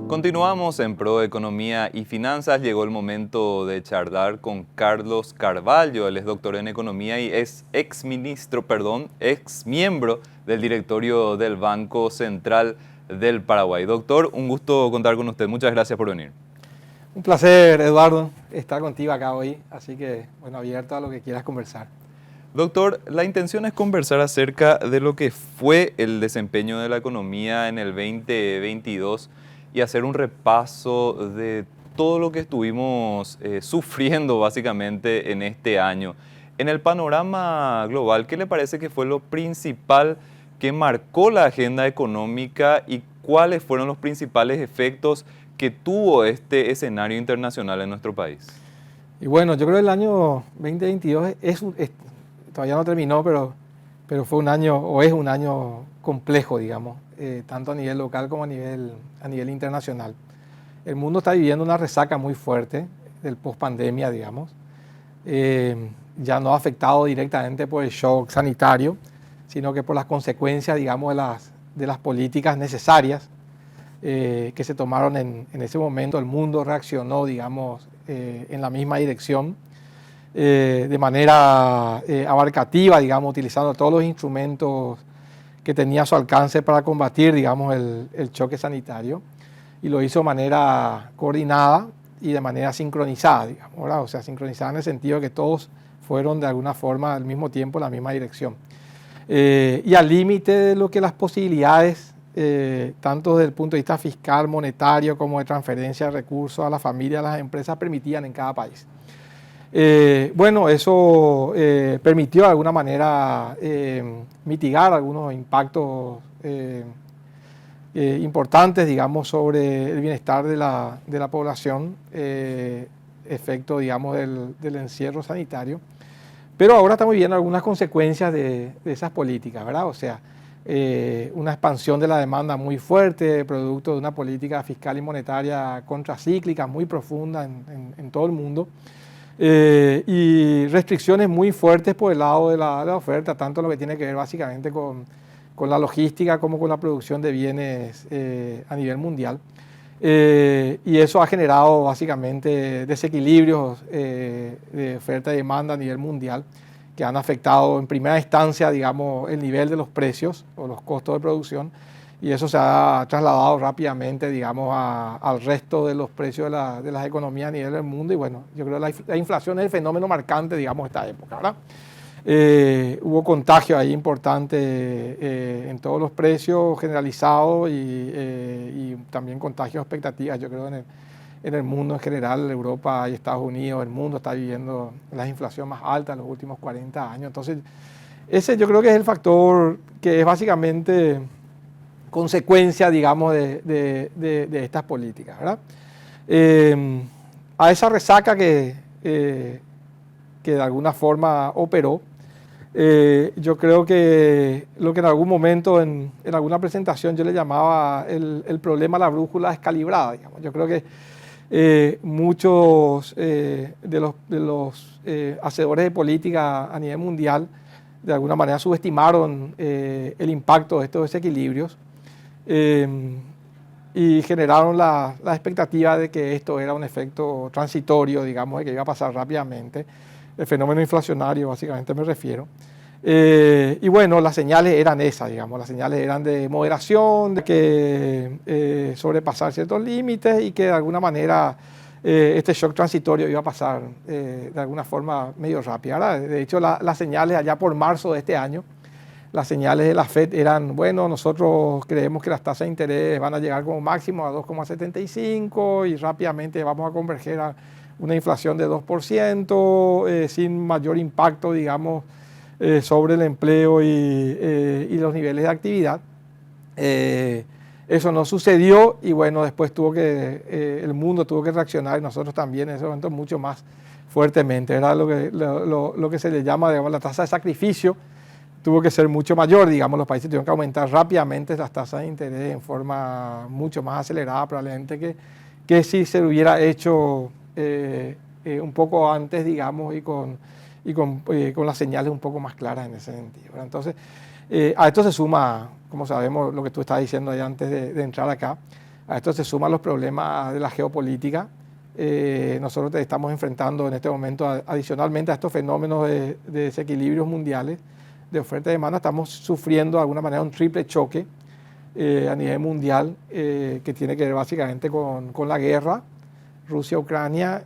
Continuamos en Pro Economía y Finanzas. Llegó el momento de charlar con Carlos Carvalho. Él es doctor en Economía y es ex miembro del directorio del Banco Central del Paraguay. Doctor, un gusto contar con usted. Muchas gracias por venir. Un placer, Eduardo, estar contigo acá hoy. Así que, bueno, abierto a lo que quieras conversar. Doctor, la intención es conversar acerca de lo que fue el desempeño de la economía en el 2022 y hacer un repaso de todo lo que estuvimos sufriendo básicamente en este año. En el panorama global, ¿qué le parece que fue lo principal que marcó la agenda económica y cuáles fueron los principales efectos que tuvo este escenario internacional en nuestro país? Y bueno, yo creo que el año 2022 todavía no terminó, pero fue un año, o es un año complejo, digamos, tanto a nivel local como a nivel internacional. El mundo está viviendo una resaca muy fuerte del post-pandemia, digamos, ya no afectado directamente por el shock sanitario, sino que por las consecuencias, digamos, de las políticas necesarias que se tomaron en ese momento. El mundo reaccionó, digamos, en la misma dirección, de manera abarcativa, digamos, utilizando todos los instrumentos que tenía a su alcance para combatir, digamos, el choque sanitario, y lo hizo de manera coordinada y de manera sincronizada, digamos, ¿verdad? O sea, sincronizada en el sentido de que todos fueron de alguna forma al mismo tiempo en la misma dirección. Y al límite de lo que las posibilidades, tanto desde el punto de vista fiscal, monetario, como de transferencia de recursos a la familia, a las empresas, permitían en cada país. Bueno, eso permitió de alguna manera mitigar algunos impactos importantes, digamos, sobre el bienestar de la población, efecto, digamos, del encierro sanitario. Pero ahora estamos viendo algunas consecuencias de esas políticas, ¿verdad? O sea, una expansión de la demanda muy fuerte, producto de una política fiscal y monetaria contracíclica muy profunda en todo el mundo. Y restricciones muy fuertes por el lado de la oferta, tanto lo que tiene que ver básicamente con la logística como con la producción de bienes a nivel mundial. Y eso ha generado básicamente desequilibrios de oferta y demanda a nivel mundial que han afectado en primera instancia, digamos, el nivel de los precios o los costos de producción, y eso se ha trasladado rápidamente, digamos, al resto de los precios de las economías a nivel del mundo. Y bueno, yo creo que la inflación es el fenómeno marcante, digamos, de esta época, ¿verdad? Hubo contagio ahí importante en todos los precios generalizados y también contagio de expectativas, yo creo, en el mundo en general. Europa y Estados Unidos, el mundo está viviendo la inflación más alta de los últimos 40 años. Entonces, ese yo creo que es el factor que es básicamente consecuencia, digamos, de estas políticas, ¿verdad? A esa resaca que de alguna forma operó, yo creo que lo que en algún momento en alguna presentación yo le llamaba el problema de la brújula descalibrada, digamos. Yo creo que muchos de los hacedores de política a nivel mundial de alguna manera subestimaron el impacto de estos desequilibrios y generaron la expectativa de que esto era un efecto transitorio, digamos, de que iba a pasar rápidamente. El fenómeno inflacionario, básicamente me refiero. Y bueno, las señales eran esas, digamos, las señales eran de moderación, de que sobrepasar ciertos límites y que de alguna manera este shock transitorio iba a pasar de alguna forma medio rápida, ¿verdad? De hecho, las señales allá por marzo de este año, las señales de la FED eran, bueno, nosotros creemos que las tasas de interés van a llegar como máximo a 2,75 y rápidamente vamos a converger a una inflación de 2%, sin mayor impacto, digamos, sobre el empleo y los niveles de actividad. Eso no sucedió y bueno, después el mundo tuvo que reaccionar y nosotros también en ese momento mucho más fuertemente. Era lo que se le llama, digamos, la tasa de sacrificio. Tuvo que ser mucho mayor, digamos, los países tuvieron que aumentar rápidamente las tasas de interés en forma mucho más acelerada probablemente que si se hubiera hecho un poco antes, digamos, y con las señales un poco más claras en ese sentido, ¿verdad? Entonces, a esto se suma, como sabemos, lo que tú estabas diciendo ahí antes de entrar acá, A esto se suman los problemas de la geopolítica. Nosotros estamos enfrentando en este momento, adicionalmente a estos fenómenos de desequilibrios mundiales de oferta y demanda, estamos sufriendo de alguna manera un triple choque a nivel mundial que tiene que ver básicamente con la guerra, Rusia-Ucrania,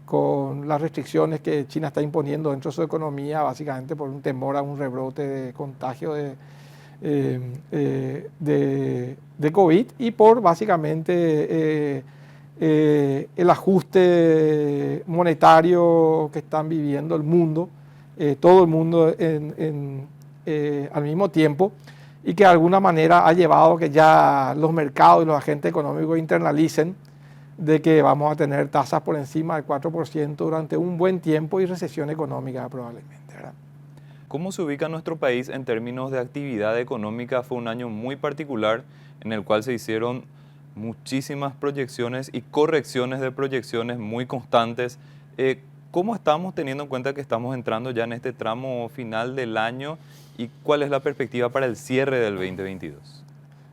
con las restricciones que China está imponiendo dentro de su economía, básicamente por un temor a un rebrote de contagio de COVID y por básicamente el ajuste monetario que están viviendo el mundo, todo el mundo al mismo tiempo, y que de alguna manera ha llevado a que ya los mercados y los agentes económicos internalicen de que vamos a tener tasas por encima del 4% durante un buen tiempo y recesión económica probablemente, ¿verdad? ¿Cómo se ubica nuestro país en términos de actividad económica? Fue un año muy particular en el cual se hicieron muchísimas proyecciones y correcciones de proyecciones muy constantes. ¿Cómo estamos teniendo en cuenta que estamos entrando ya en este tramo final del año y cuál es la perspectiva para el cierre del 2022?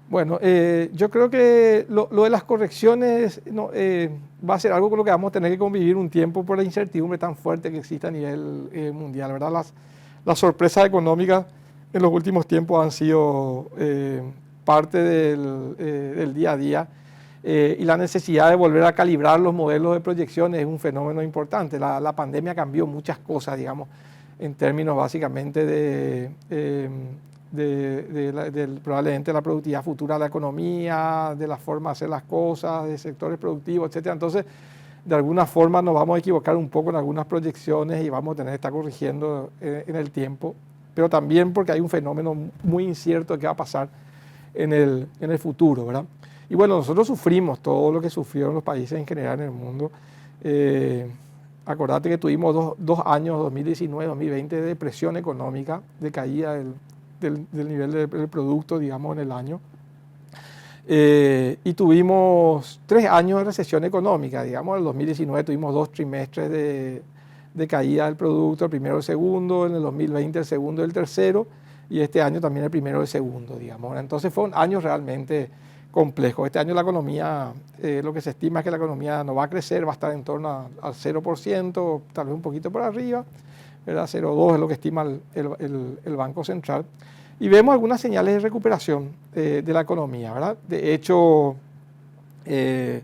Bueno, yo creo que lo de las correcciones va a ser algo con lo que vamos a tener que convivir un tiempo por la incertidumbre tan fuerte que existe a nivel mundial, ¿verdad? Las sorpresas económicas en los últimos tiempos han sido parte del día a día y la necesidad de volver a calibrar los modelos de proyección es un fenómeno importante. La pandemia cambió muchas cosas, digamos, en términos básicamente probablemente la productividad futura de la economía, de la forma de hacer las cosas, de sectores productivos, etc. Entonces, de alguna forma nos vamos a equivocar un poco en algunas proyecciones y vamos a tener que estar corrigiendo en el tiempo, pero también porque hay un fenómeno muy incierto que va a pasar en el futuro, ¿verdad? Y bueno, nosotros sufrimos todo lo que sufrieron los países en general en el mundo. Acordate que tuvimos dos años, 2019 y 2020, de depresión económica, de caída del nivel del producto, digamos, en el año. Y tuvimos 3 años de recesión económica, digamos, en el 2019 tuvimos 2 trimestres de caída del producto, el primero y el segundo, en el 2020 el segundo y el tercero, y este año también el primero y el segundo, digamos. Entonces fueron años realmente complejos. Este año la economía, lo que se estima es que la economía no va a crecer, va a estar en torno al 0%, tal vez un poquito por arriba, ¿verdad? 0,2 es lo que estima el Banco Central. Y vemos algunas señales de recuperación de la economía, ¿verdad? De hecho, el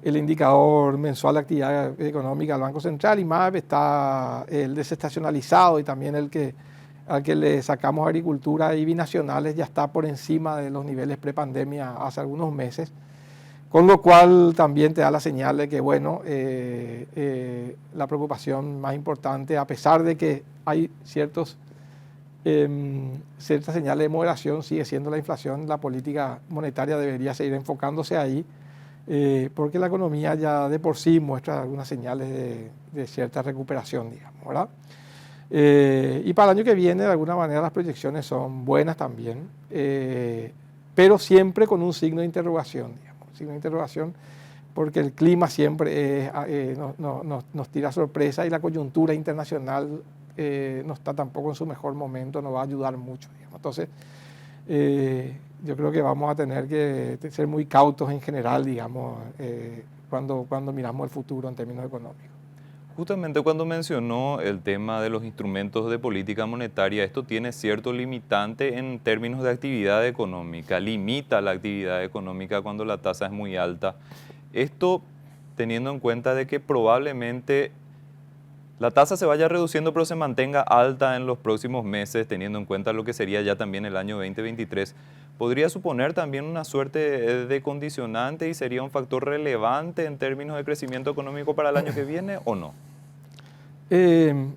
indicador mensual de actividad económica del Banco Central, IMAB, está el desestacionalizado y también al que le sacamos agricultura y binacionales ya está por encima de los niveles prepandemia hace algunos meses, con lo cual también te da la señal de que, bueno, la preocupación más importante, a pesar de que hay ciertas señales de moderación, sigue siendo la inflación. La política monetaria debería seguir enfocándose ahí, porque la economía ya de por sí muestra algunas señales de cierta recuperación, digamos, ¿verdad? Y para el año que viene, de alguna manera, las proyecciones son buenas también, pero siempre con un signo de interrogación, digamos, signo de interrogación, porque el clima siempre nos tira sorpresa y la coyuntura internacional no está tampoco en su mejor momento, nos va a ayudar mucho, digamos. Entonces, yo creo que vamos a tener que ser muy cautos en general, digamos, cuando miramos el futuro en términos económicos. Justamente cuando mencionó el tema de los instrumentos de política monetaria, esto tiene cierto limitante en términos de actividad económica, limita la actividad económica cuando la tasa es muy alta. Esto teniendo en cuenta de que probablemente la tasa se vaya reduciendo pero se mantenga alta en los próximos meses, teniendo en cuenta lo que sería ya también el año 2023, podría suponer también una suerte de condicionante y sería un factor relevante en términos de crecimiento económico para el año que viene, ¿o no? Yo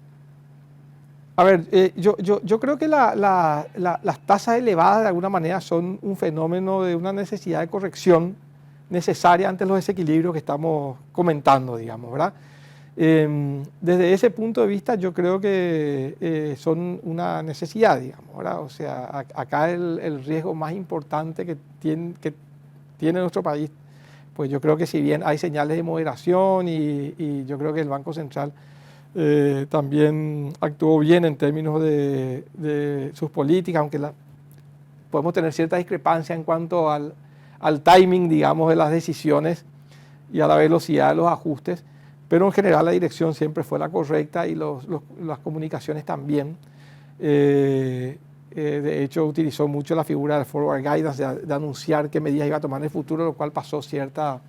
creo que las tasas elevadas de alguna manera son un fenómeno de una necesidad de corrección necesaria ante los desequilibrios que estamos comentando, digamos, ¿verdad? Desde ese punto de vista yo creo que son una necesidad, digamos, ¿verdad? O sea, acá el riesgo más importante que tiene nuestro país, pues yo creo que si bien hay señales de moderación y yo creo que el Banco Central también actuó bien en términos de sus políticas, aunque podemos tener cierta discrepancia en cuanto al al timing, digamos, de las decisiones y a la velocidad de los ajustes, pero en general la dirección siempre fue la correcta y las comunicaciones también. De hecho, utilizó mucho la figura del forward guidance, de anunciar qué medidas iba a tomar en el futuro, lo cual pasó cierta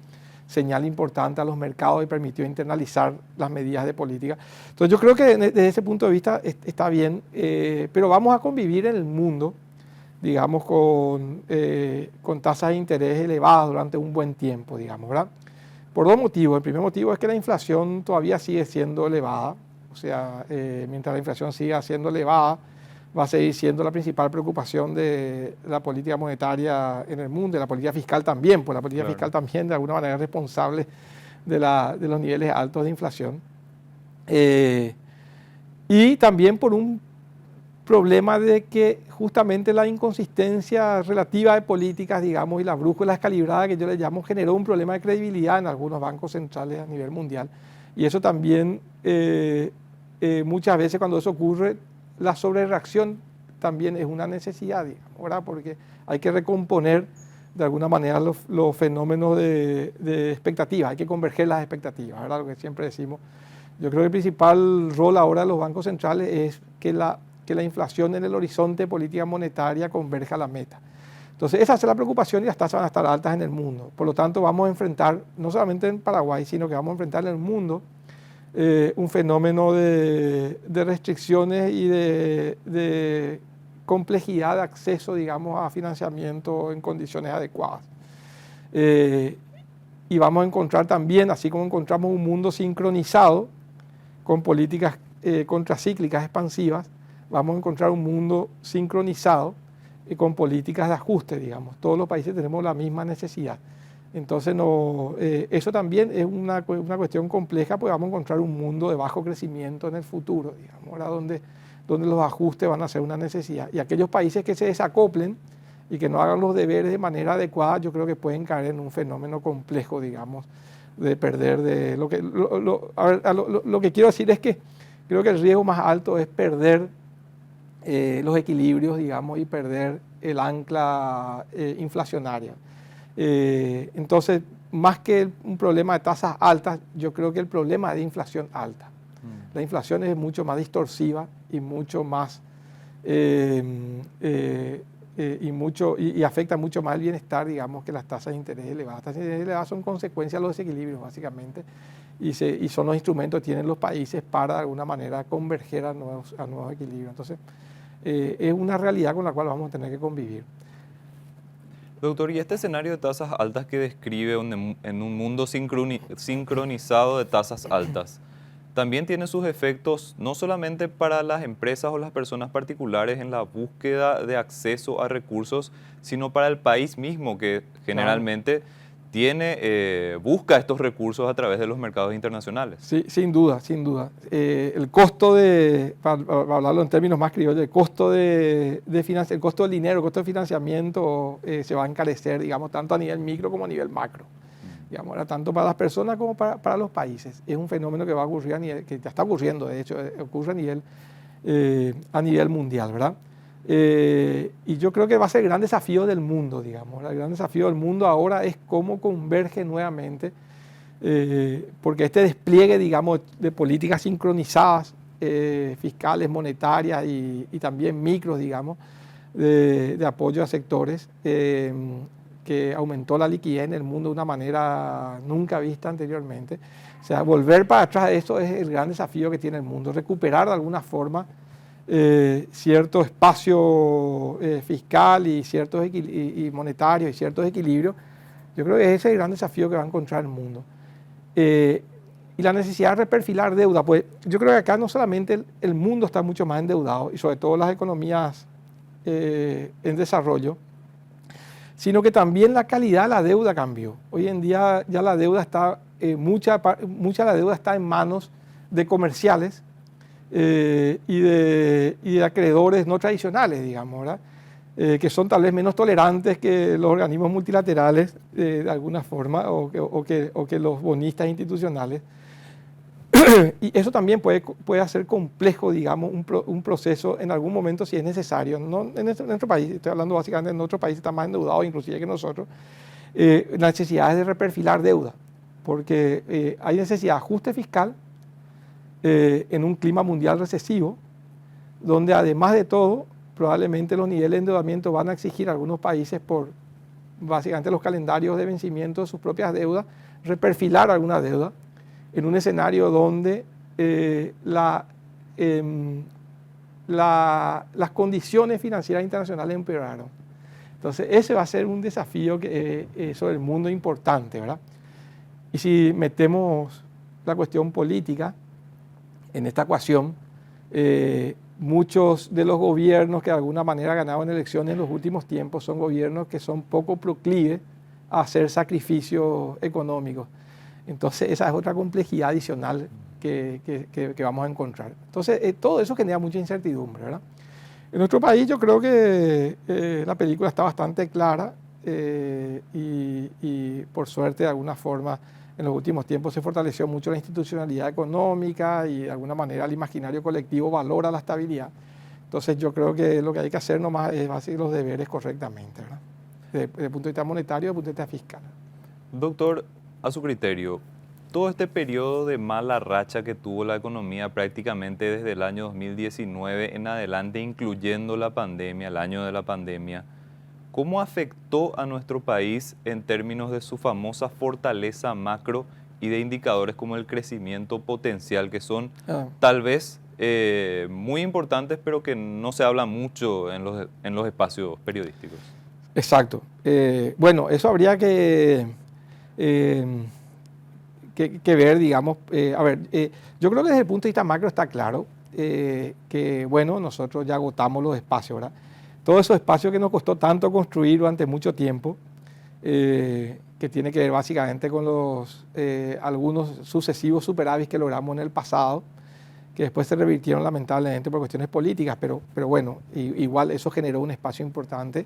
señal importante a los mercados y permitió internalizar las medidas de política. Entonces yo creo que desde ese punto de vista está bien, pero vamos a convivir en el mundo, digamos, con tasas de interés elevadas durante un buen tiempo, digamos, ¿verdad? Por dos motivos. El primer motivo es que la inflación todavía sigue siendo elevada, o sea, mientras la inflación siga siendo elevada, va a seguir siendo la principal preocupación de la política monetaria en el mundo, y la política fiscal también, pues la política fiscal también de alguna manera es responsable de los niveles altos de inflación. Y también por un problema de que justamente la inconsistencia relativa de políticas, digamos, y la brújula descalibrada que yo le llamo, generó un problema de credibilidad en algunos bancos centrales a nivel mundial. Y eso también, muchas veces cuando eso ocurre, la sobrereacción también es una necesidad, digamos, ¿verdad? Porque hay que recomponer de alguna manera los fenómenos de expectativa, hay que converger las expectativas, ¿verdad? Lo que siempre decimos. Yo creo que el principal rol ahora de los bancos centrales es que la inflación en el horizonte de política monetaria converja a la meta. Entonces esa es la preocupación y las tasas van a estar altas en el mundo. Por lo tanto vamos a enfrentar, no solamente en Paraguay, sino que vamos a enfrentar en el mundo un fenómeno de restricciones y de complejidad de acceso, digamos, a financiamiento en condiciones adecuadas. Y vamos a encontrar también, así como encontramos un mundo sincronizado con políticas contracíclicas expansivas, vamos a encontrar un mundo sincronizado con políticas de ajuste, digamos. Todos los países tenemos la misma necesidad. Entonces, eso también es una cuestión compleja, porque vamos a encontrar un mundo de bajo crecimiento en el futuro, digamos, ¿verdad? Donde los ajustes van a ser una necesidad. Y aquellos países que se desacoplen y que no hagan los deberes de manera adecuada, yo creo que pueden caer en un fenómeno complejo, digamos, de perder de... Lo que quiero decir es que creo que el riesgo más alto es perder los equilibrios, digamos, y perder el ancla inflacionaria. Entonces, más que un problema de tasas altas, yo creo que el problema es de inflación alta. La inflación es mucho más distorsiva y mucho más y afecta mucho más el bienestar, digamos, que las tasas de interés elevadas. Las tasas de interés elevadas son consecuencia de los desequilibrios, básicamente, y son los instrumentos que tienen los países para, de alguna manera, converger a nuevos equilibrios. Entonces, es una realidad con la cual vamos a tener que convivir. Doctor, ¿y este escenario de tasas altas que describe en un mundo sincronizado de tasas altas, también tiene sus efectos no solamente para las empresas o las personas particulares en la búsqueda de acceso a recursos, sino para el país mismo, que generalmente busca estos recursos a través de los mercados internacionales? Sí, sin duda, sin duda. El costo para hablarlo en términos más criollos, el costo el costo del dinero, el costo de financiamiento se va a encarecer, digamos, tanto a nivel micro como a nivel macro. Digamos, tanto para las personas como para los países. Es un fenómeno que va a ocurrir que ya está ocurriendo, de hecho, ocurre a nivel mundial, ¿verdad? Y yo creo que va a ser el gran desafío del mundo, digamos. El gran desafío del mundo ahora es cómo converge nuevamente, porque este despliegue, digamos, de políticas sincronizadas, fiscales, monetarias y también micros, digamos, de apoyo a sectores, que aumentó la liquidez en el mundo de una manera nunca vista anteriormente. O sea, volver para atrás de eso es el gran desafío que tiene el mundo, recuperar de alguna forma cierto espacio fiscal y monetario y ciertos equilibrios. Yo creo que ese es el gran desafío que va a encontrar el mundo. Y la necesidad de reperfilar deuda, pues yo creo que acá no solamente el mundo está mucho más endeudado, y sobre todo las economías en desarrollo, sino que también la calidad de la deuda cambió. Hoy en día ya la deuda está, mucha de la deuda está en manos de comerciales y de acreedores no tradicionales, digamos, ¿verdad? Que son tal vez menos tolerantes que los organismos multilaterales de alguna forma o que los bonistas institucionales. Y eso también puede hacer complejo, digamos, un proceso en algún momento si es necesario. No en nuestro país, estoy hablando básicamente en otros países que están más endeudados inclusive que nosotros, La necesidad es de reperfilar deuda, porque hay necesidad de ajuste fiscal en un clima mundial recesivo, donde además de todo, probablemente los niveles de endeudamiento van a exigir a algunos países por básicamente los calendarios de vencimiento de sus propias deudas, reperfilar alguna deuda en un escenario donde las condiciones financieras internacionales empeoraron. Entonces, ese va a ser un desafío sobre el mundo importante, ¿verdad? Y si metemos la cuestión política en esta ecuación, muchos de los gobiernos que de alguna manera ganaron elecciones en los últimos tiempos son gobiernos que son poco proclives a hacer sacrificios económicos. Entonces, esa es otra complejidad adicional que vamos a encontrar. Entonces, todo eso genera mucha incertidumbre, ¿verdad? En nuestro país yo creo que la película está bastante clara y por suerte de alguna forma en los últimos tiempos se fortaleció mucho la institucionalidad económica y de alguna manera el imaginario colectivo valora la estabilidad. Entonces yo creo que lo que hay que hacer nomás es hacer los deberes correctamente, ¿verdad? Desde el punto de vista monetario y desde el punto de vista fiscal. Doctor, a su criterio, todo este periodo de mala racha que tuvo la economía prácticamente desde el año 2019 en adelante, incluyendo la pandemia, el año de la pandemia, ¿cómo afectó a nuestro país en términos de su famosa fortaleza macro y de indicadores como el crecimiento potencial, que son tal vez muy importantes, pero que no se habla mucho en los espacios periodísticos? Exacto. Bueno, eso habría que ver, digamos, yo creo que desde el punto de vista macro está claro que, bueno, nosotros ya agotamos los espacios, ¿verdad? Todos esos espacios que nos costó tanto construir durante mucho tiempo, que tiene que ver básicamente con algunos sucesivos superávits que logramos en el pasado, que después se revirtieron lamentablemente por cuestiones políticas, pero bueno, igual eso generó un espacio importante.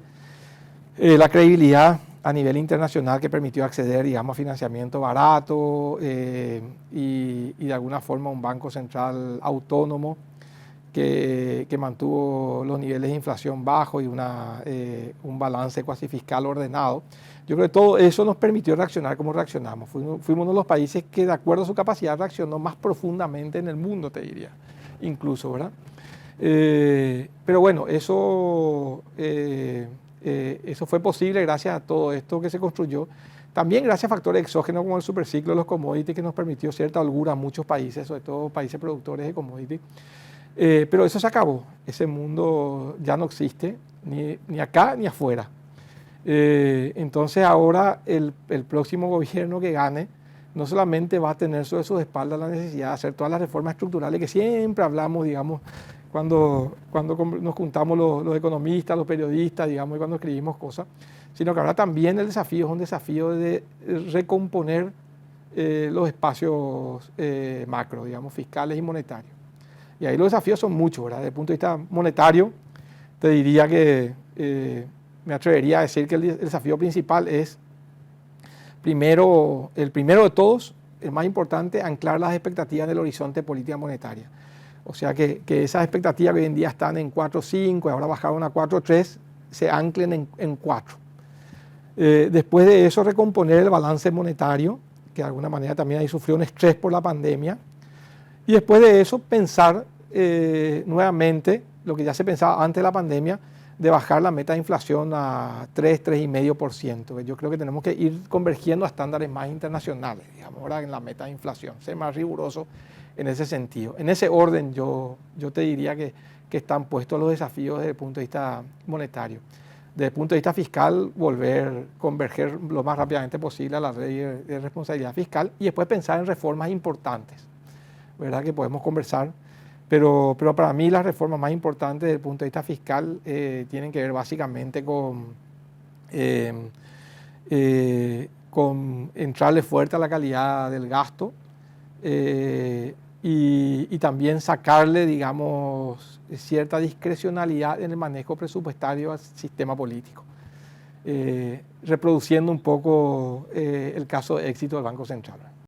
La credibilidad a nivel internacional que permitió acceder, digamos, a financiamiento barato y de alguna forma un banco central autónomo que mantuvo los niveles de inflación bajos y un balance cuasi fiscal ordenado. Yo creo que todo eso nos permitió reaccionar como reaccionamos. Fuimos uno de los países que, de acuerdo a su capacidad, reaccionó más profundamente en el mundo, te diría, incluso, ¿verdad? Pero bueno, eso fue posible gracias a todo esto que se construyó. También gracias a factores exógenos como el superciclo de los commodities que nos permitió cierta holgura a muchos países, sobre todo países productores de commodities. Pero eso se acabó. Ese mundo ya no existe, ni acá ni afuera. Entonces ahora el próximo gobierno que gane no solamente va a tener sobre sus espaldas la necesidad de hacer todas las reformas estructurales que siempre hablamos, digamos, cuando nos juntamos los economistas, los periodistas, digamos, y cuando escribimos cosas, sino que ahora también el desafío es un desafío de recomponer los espacios macro, digamos, fiscales y monetarios. Y ahí los desafíos son muchos, ¿verdad? Desde el punto de vista monetario, te diría que me atrevería a decir que el desafío principal es, el primero de todos, el más importante, anclar las expectativas del horizonte de política monetaria. O sea, que esas expectativas que hoy en día están en 4.5 y ahora bajaron a 4.3, se anclen en 4. Después de eso, recomponer el balance monetario, que de alguna manera también ahí sufrió un estrés por la pandemia. Y después de eso, pensar nuevamente lo que ya se pensaba antes de la pandemia, de bajar la meta de inflación a 3,5%. Yo creo que tenemos que ir convergiendo a estándares más internacionales, digamos, ahora en la meta de inflación, ser más riguroso en ese sentido. En ese orden yo te diría que están puestos los desafíos desde el punto de vista monetario. Desde el punto de vista fiscal, converger lo más rápidamente posible a la ley de responsabilidad fiscal y después pensar en reformas importantes, ¿verdad? Que podemos conversar. Pero para mí las reformas más importantes desde el punto de vista fiscal tienen que ver básicamente con entrarle fuerte a la calidad del gasto y también sacarle, digamos, cierta discrecionalidad en el manejo presupuestario al sistema político, reproduciendo un poco el caso de éxito del Banco Central.